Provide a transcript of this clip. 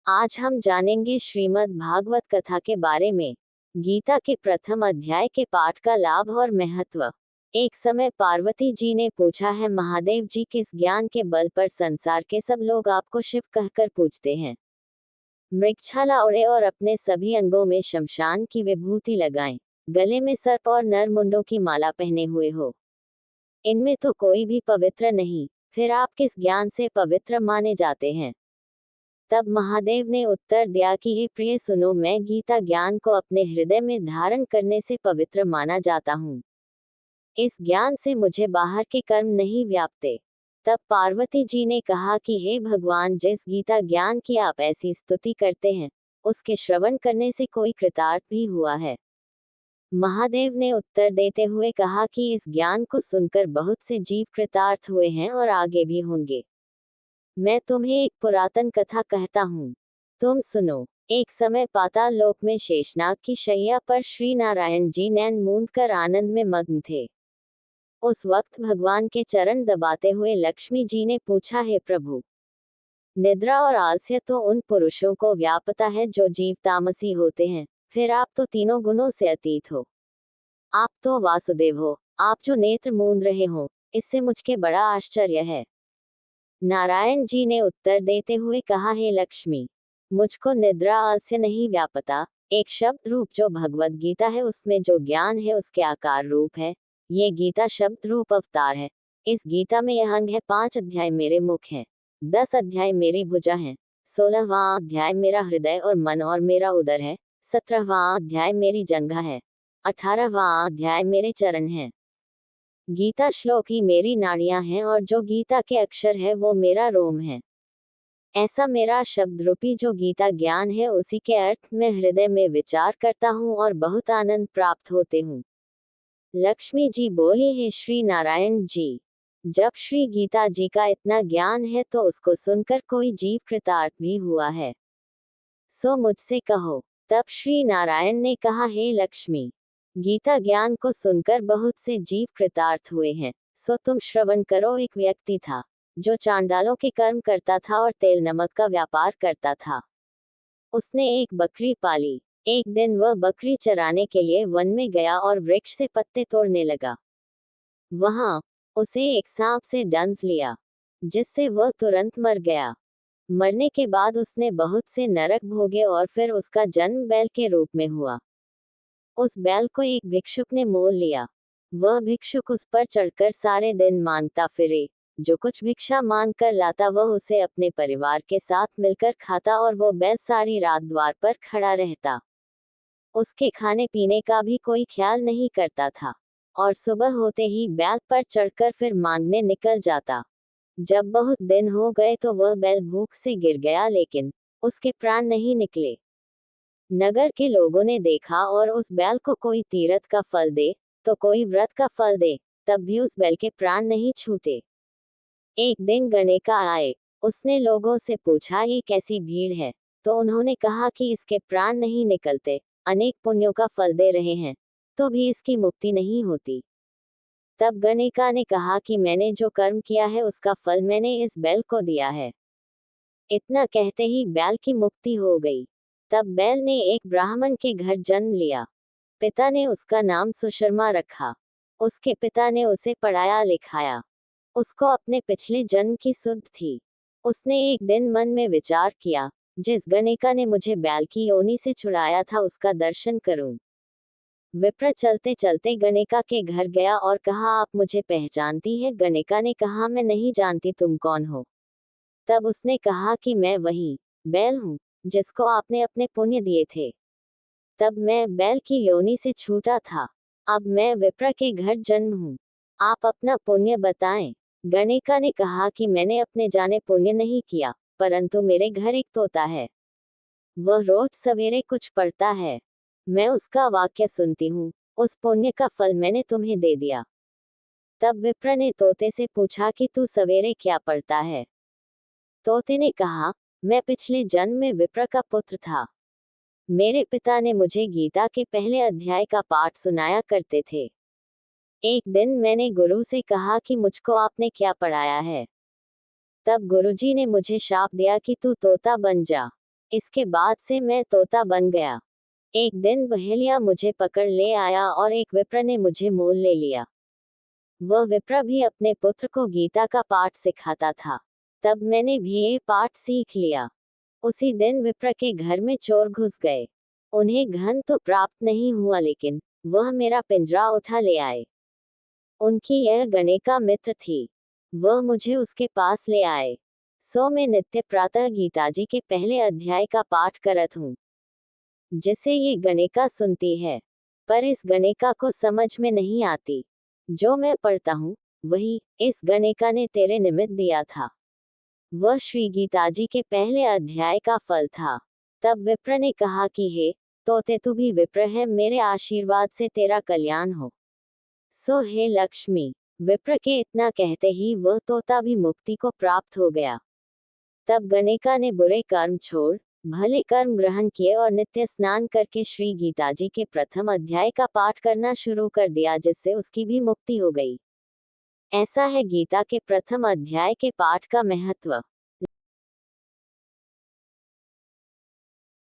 आज हम जानेंगे श्रीमद् भागवत कथा के बारे में। गीता के प्रथम अध्याय के पाठ का लाभ और महत्व। एक समय पार्वती जी ने पूछा है, महादेव जी, किस ज्ञान के बल पर संसार के सब लोग आपको शिव कहकर पूजते हैं? मृगछाला ओढ़े और अपने सभी अंगों में शमशान की विभूति लगाएं, गले में सर्प और नर मुंडों की माला पहने हुए हो। इनमें तो कोई भी पवित्र नहीं, फिर आप किस ज्ञान से पवित्र माने जाते हैं? तब महादेव ने उत्तर दिया कि हे प्रिय, सुनो, मैं गीता ज्ञान को अपने हृदय में धारण करने से पवित्र माना जाता हूँ। इस ज्ञान से मुझे बाहर के कर्म नहीं व्यापते। तब पार्वती जी ने कहा कि हे भगवान, जिस गीता ज्ञान की आप ऐसी स्तुति करते हैं, उसके श्रवण करने से कोई कृतार्थ भी हुआ है? महादेव ने उत्तर देते हुए कहा कि इस ज्ञान को सुनकर बहुत से जीव कृतार्थ हुए हैं और आगे भी होंगे। मैं तुम्हें एक पुरातन कथा कहता हूँ, तुम सुनो। एक समय पाताल लोक में शेषनाग की शैया पर श्री नारायण जी नैन मूंद कर आनंद में मग्न थे। उस वक्त भगवान के चरण दबाते हुए लक्ष्मी जी ने पूछा, हे प्रभु, निद्रा और आलस्य तो उन पुरुषों को व्यापता है जो जीव तामसी होते हैं, फिर आप तो तीनों गुणों से अतीत हो। आप तो वासुदेव हो, आप जो नेत्र मूंद रहे हो, इससे मुझके बड़ा आश्चर्य है। नारायण जी ने उत्तर देते हुए कहा, हे लक्ष्मी, मुझको निद्रा आलस्य नहीं व्यापता। एक शब्द रूप जो भगवत गीता है, उसमें जो ज्ञान है उसके आकार रूप है। ये गीता शब्द रूप अवतार है। इस गीता में यह अंग है, 5 अध्याय मेरे मुख हैं, 10 अध्याय मेरी भुजा हैं, 16वां अध्याय मेरा हृदय और मन और मेरा उदर है, 17वां अध्याय मेरी जंघा है, 18वां अध्याय मेरे चरण हैं। गीता श्लोक ही मेरी नाड़ियां हैं और जो गीता के अक्षर है वो मेरा रोम है। ऐसा मेरा शब्द रूपी जो गीता ज्ञान है, उसी के अर्थ में हृदय में विचार करता हूँ और बहुत आनंद प्राप्त होते हूँ। लक्ष्मी जी बोली, हे श्री नारायण जी, जब श्री गीता जी का इतना ज्ञान है तो उसको सुनकर कोई जीव कृतार्थ भी हुआ है, सो मुझसे कहो। तब श्री नारायण ने कहा, हे लक्ष्मी, गीता ज्ञान को सुनकर बहुत से जीव कृतार्थ हुए हैं, सो तुम श्रवण करो। एक व्यक्ति था जो चांडालों के कर्म करता था और तेल नमक का व्यापार करता था। उसने एक बकरी पाली। एक दिन वह बकरी चराने के लिए वन में गया और वृक्ष से पत्ते तोड़ने लगा। वहां उसे एक सांप से डंस लिया, जिससे वह तुरंत मर गया। मरने के बाद उसने बहुत से नरक भोगे और फिर उसका जन्म बैल के रूप में हुआ। उस बैल को एक भिक्षुक ने मोल लिया। वह भिक्षुक उस पर चढ़कर सारे दिन मांगता फिरे। जो कुछ भिक्षा मांग कर लाता वह उसे अपने परिवार के साथ मिलकर खाता और वो बैल सारी रात द्वार पर खड़ा रहता। उसके खाने पीने का भी कोई ख्याल नहीं करता था और सुबह होते ही बैल पर चढ़कर फिर मांगने निकल जाता। जब बहुत दिन हो गए तो वह बैल भूख से गिर गया, लेकिन उसके प्राण नहीं निकले। नगर के लोगों ने देखा और उस बैल को कोई तीर्थ का फल दे तो कोई व्रत का फल दे, तब भी उस बैल के प्राण नहीं छूटे। एक दिन गणेका आए। उसने लोगों से पूछा, ये कैसी भीड़ है? तो उन्होंने कहा कि इसके प्राण नहीं निकलते, अनेक पुण्यों का फल दे रहे हैं, तो भी इसकी मुक्ति नहीं होती। तब गणेका ने कहा कि मैंने जो कर्म किया है उसका फल मैंने इस बैल को दिया है। इतना कहते ही बैल की मुक्ति हो गई। तब बैल ने एक ब्राह्मण के घर जन्म लिया। पिता ने उसका नाम सुशर्मा रखा। उसके पिता ने उसे पढ़ाया लिखाया। उसको अपने पिछले जन्म की सुध थी। उसने एक दिन मन में विचार किया, जिस गणेका ने मुझे बैल की योनि से छुड़ाया था उसका दर्शन करूं। विप्र चलते चलते गणेका के घर गया और कहा, आप मुझे पहचानती है? गणेका ने कहा, मैं नहीं जानती, तुम कौन हो? तब उसने कहा कि मैं वही बैल हूँ जिसको आपने अपने पुण्य दिए थे। तब मैं बैल की योनि से छूटा था, अब मैं विप्र के घर जन्म हूँ। आप अपना पुण्य बताएं। गणेका ने कहा कि मैंने अपने जाने पुण्य नहीं किया, परंतु मेरे घर एक तोता है। वह रोज सवेरे कुछ पढ़ता है, मैं उसका वाक्य सुनती हूँ। उस पुण्य का फल मैंने तुम्हें दे दिया। तब विप्र ने तोते से पूछा कि तू सवेरे क्या पढ़ता है? तोते ने कहा, मैं पिछले जन्म में विप्र का पुत्र था। मेरे पिता ने मुझे गीता के पहले अध्याय का पाठ सुनाया करते थे। एक दिन मैंने गुरु से कहा कि मुझको आपने क्या पढ़ाया है? तब गुरुजी ने मुझे शाप दिया कि तू तोता बन जा। इसके बाद से मैं तोता बन गया। एक दिन बहेलिया मुझे पकड़ ले आया और एक विप्र ने मुझे मोल ले लिया। वह विप्र भी अपने पुत्र को गीता का पाठ सिखाता था। तब मैंने भी ये पाठ सीख लिया। उसी दिन विप्र के घर में चोर घुस गए। उन्हें धन तो प्राप्त नहीं हुआ, लेकिन वह मेरा पिंजरा उठा ले आए। उनकी यह गणिका मित्र थी। वह मुझे उसके पास ले आए। सो मैं नित्य प्रातः गीताजी के पहले अध्याय का पाठ करत हूँ, जिसे ये गणिका सुनती है। पर इस गणिका को समझ में नहीं आती। जो मैं पढ़ता हूँ वही इस गणिका ने तेरे निमित्त दिया था। वह श्री गीताजी के पहले अध्याय का फल था। तब विप्र ने कहा कि हे तोते, तू भी विप्र है, मेरे आशीर्वाद से तेरा कल्याण हो। सो हे लक्ष्मी। विप्र के इतना कहते ही वह तोता भी मुक्ति को प्राप्त हो गया। तब गणिका ने बुरे कर्म छोड़ भले कर्म ग्रहण किए और नित्य स्नान करके श्री गीताजी के प्रथम अध्याय का पाठ करना शुरू कर दिया, जिससे उसकी भी मुक्ति हो गई। ऐसा है गीता के प्रथम अध्याय के पाठ का महत्व।